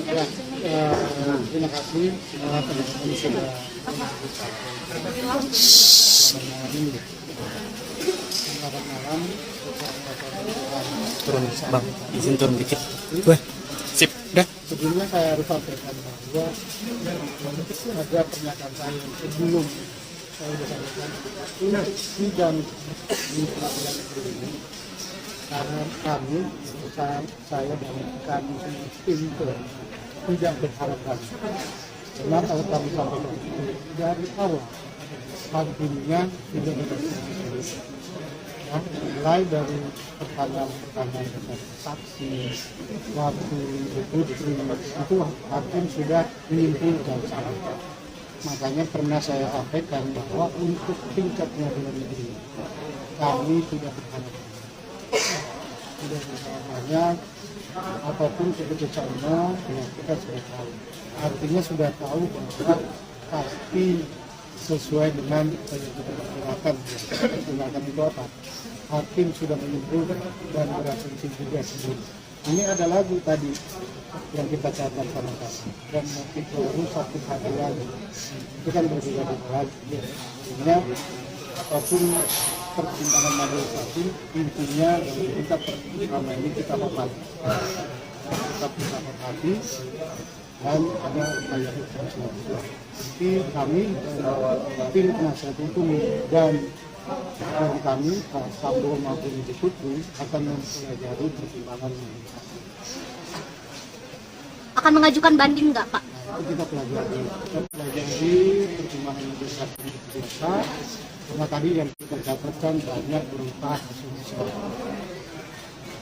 Ya, terima kasih teman-teman sudah selamat malam. Selamat malam. Turun bang, izin turun dikit. Wah, sip, dah. Sebelumnya saya harus sampaikan bahwa ada pernyataan saya sebelum saya sudah sampaikan untuk sidang di pengadilan negeri ini, karena kami, saya dan kami tim tidak berharap banyak. Karena kalau kami sampaikan dari awal, hakimnya tidak berhasil. Mulai dari pertanyaan-pertanyaan dari saksi, waktu putri, itu hakim sudah menyimpulkan. Makanya pernah saya sampaikan bahwa untuk tingkat pengadilan negeri kami tidak berharap banyak, apapun keputusannya ya kita sudah tahu. Artinya sudah tahu bahwa pasti sesuai dengan pergerakan itu apa? Hakim sudah menyimpulkan dan berasumsi juga sendiri. Ini ada lagu tadi yang kita catat sama-sama dan motif baru satu hari lagi. Itu kan berbeda lagi. Intinya apapun pertimbangan majelis hakim, intinya dari kita pertama ini kita hormati. Tetap kita hormati dan ada upaya hukum selanjutnya. Jadi kami tim penasihat hukum dan kami Pak Sambo maupun Ibu Putri akan mempelajari pertimbangan ini. Akan mengajukan banding nggak Pak? Kita pelajari pertimbangan yang besar karena tadi yang kita dapatkan banyak berupa asumsi.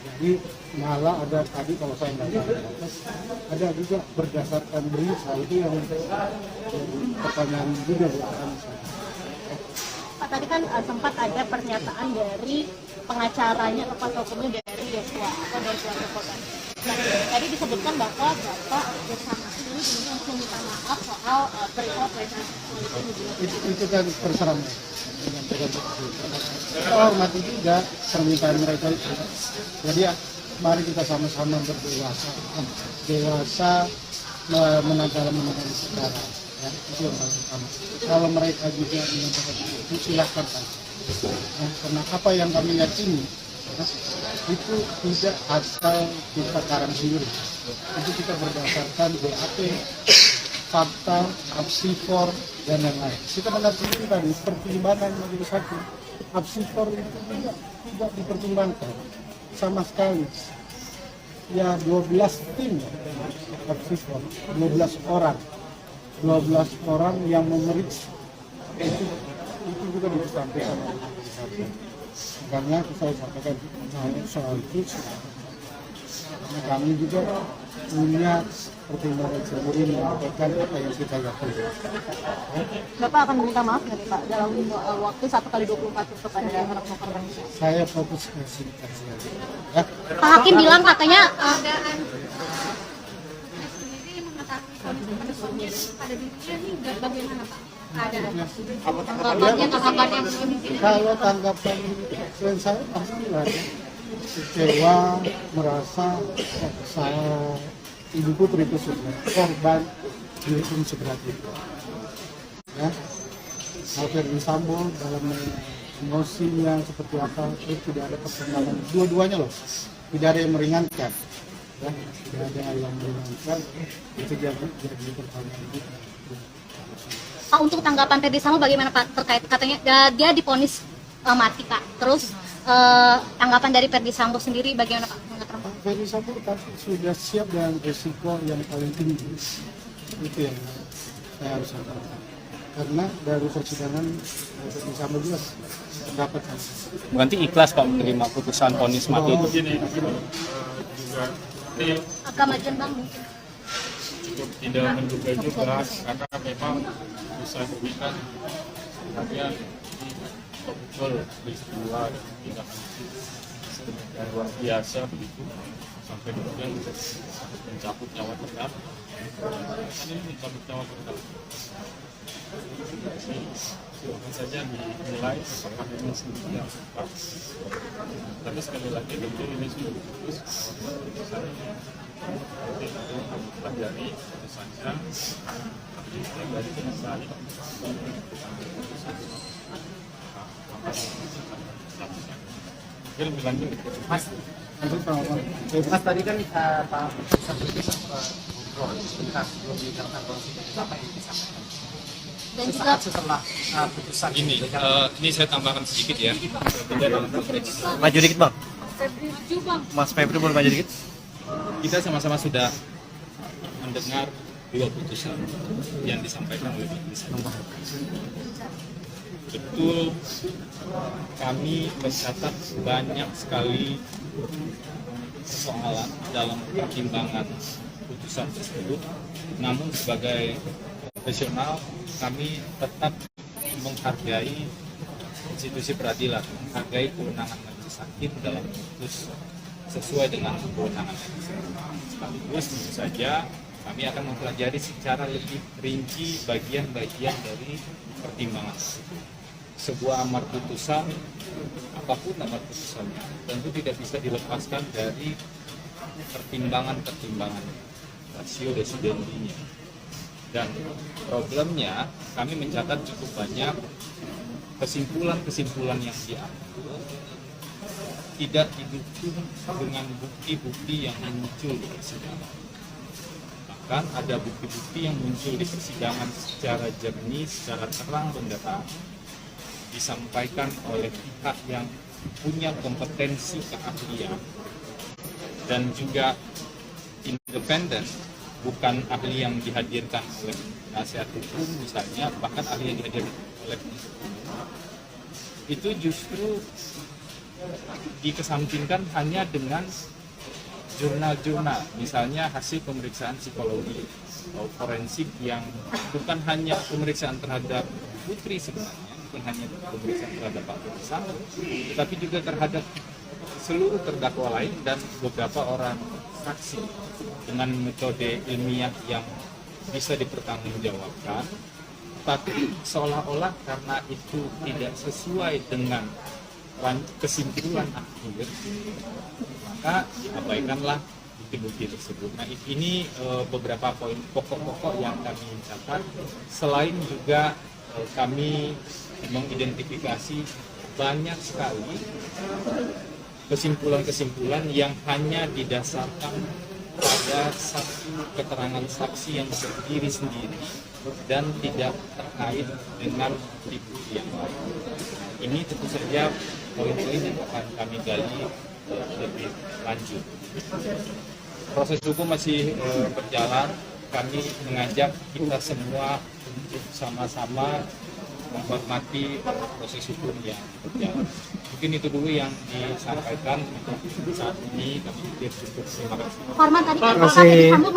Jadi malah ada tadi kalau saya nggak tahu, ada juga berdasarkan berita itu yang pertanyaan juga buat kami. Pak, tadi kan sempat ada pernyataan dari pengacaranya atau kuasa hukumnya dari Joshua atau dari keluarga korban. Nah, tadi disebutkan bahwa Bapak bersama ini langsung minta maaf soal perihal pelecehan seksual itu kan terserah mereka. Kita hormati juga permintaan mereka itu. Jadi mari kita sama-sama berdewasa, menangkal sekarang. Ya, itu yang paling utama. Kalau mereka juga menyatakan itu silahkan saja. Ya, karena apa yang kami yakini ya, itu tidak asal kita karang sendiri. Itu kita berdasarkan BAP, fakta, apsifor dan lain-lain. Kita benar sendiri tadi pertimbangan majelis hakim. Apsifor itu tidak dipertimbangkan sama sekali. Ya 12 tim apsifor, 12 orang yang memeriksa itu juga disampaikan oleh majelis hakim. Karena saya sampaikan soal itu, karena kami juga punya pertimbangan sendiri menyampaikan apa yang kita lakukan. Bapak akan meminta maaf nggak Pak dalam waktu 1x24 kepada anak korban? Saya fokus ke sini ya. Pak Hakim bilang katanya kalau tanggapan selain saya pastilah kecewa, merasa saya Ibu Putri itu sudah korban dihukum seberat itu. Ya, Ferdi Sambo dalam emosinya seperti apa itu tidak ada pertimbangan dua-duanya loh, tidak ada yang meringankan. Ya, tidak ada yang meringankan itu jadi pertanyaan itu. Pak, untuk tanggapan Ferdi Sambo bagaimana Pak terkait katanya dia divonis mati Pak. Terus tanggapan dari Ferdi Sambo sendiri bagaimana Pak? Ferdi Sambo sudah siap dengan risiko yang paling tinggi. Itu yang saya harus sampaikan. Karena dari persidangan Ferdi Sambo juga dapat. Berarti ikhlas Pak menerima putusan vonis mati itu? Agak majuan Bang mungkin. Cukup tidak menduga juga karena memang bisa diberikan hanya betul peristiwa dan tindakan yang luar biasa begitu sampai kemudian mencabut nyawa tetap. Ini mencabut nyawa tetap. Silakan saja dinilai apakah ini sendiri yang tepat. Tapi sekali lagi tentu ini sudah diputus. Nanti itu pelajari dari putusannya dari kejaksaan lebih lanjut. Mas, Lanjut Pak Omar. Mas tadi kan Pak Sabtu sempat ngobrol sebentar sebelum dinyatakan konstitusi, apa yang disampaikan? Dan juga Sesaat setelah putusan Ini saya tambahkan sedikit ya. Berbeda dalam konteks maju dikit bang. Febri Bang. Mas Febri boleh maju dikit. kita sama-sama sudah mendengar dua putusan yang disampaikan oleh majelis hakim. Betul, kami mencatat banyak sekali persoalan dalam pertimbangan putusan tersebut. Namun sebagai profesional, kami tetap menghargai institusi peradilan, menghargai kewenangan majelis hakim dalam memutus sesuai dengan kewenangan majelis hakim. Sekaligus tentu saja kami akan mempelajari secara lebih rinci bagian-bagian dari pertimbangan tersebut. Sebuah amar putusan, apapun amar putusannya, tentu tidak bisa dilepaskan dari pertimbangan-pertimbangan rasio desidendinya. Dan problemnya, kami mencatat cukup banyak kesimpulan-kesimpulan yang diambil tidak didukung dengan bukti-bukti yang muncul di persidangan. Bahkan ada bukti-bukti yang muncul di persidangan secara jernih, secara terang benderang, disampaikan oleh pihak yang punya kompetensi keahlian dan juga independen, bukan ahli yang dihadirkan oleh nasihat hukum misalnya, bahkan ahli yang dihadirkan oleh itu justru dikesampingkan hanya dengan jurnal-jurnal, misalnya hasil pemeriksaan psikologi atau forensik yang bukan hanya pemeriksaan terhadap Putri sebenarnya, bukan hanya pemeriksaan terhadap Pak Putri, tetapi juga terhadap seluruh terdakwa lain dan beberapa orang saksi dengan metode ilmiah yang bisa dipertanggungjawabkan, tapi seolah-olah karena itu tidak sesuai dengan kesimpulan akhir, maka abaikanlah bukti-bukti tersebut. Nah, ini beberapa poin pokok-pokok yang kami catat. Selain juga kami mengidentifikasi banyak sekali kesimpulan-kesimpulan yang hanya didasarkan pada satu keterangan saksi yang sendiri-sendiri dan tidak terkait dengan bukti-bukti yang lain. Ini tentu saja poin-poin yang akan kami gali lebih lanjut. Proses hukum masih berjalan. Kami mengajak kita semua untuk sama-sama menghormati proses hukum yang berjalan. Mungkin itu dulu yang disampaikan untuk saat ini. Kami pikir cukup. Terima kasih. Hormat tadi kan Pak Ferdi Sambo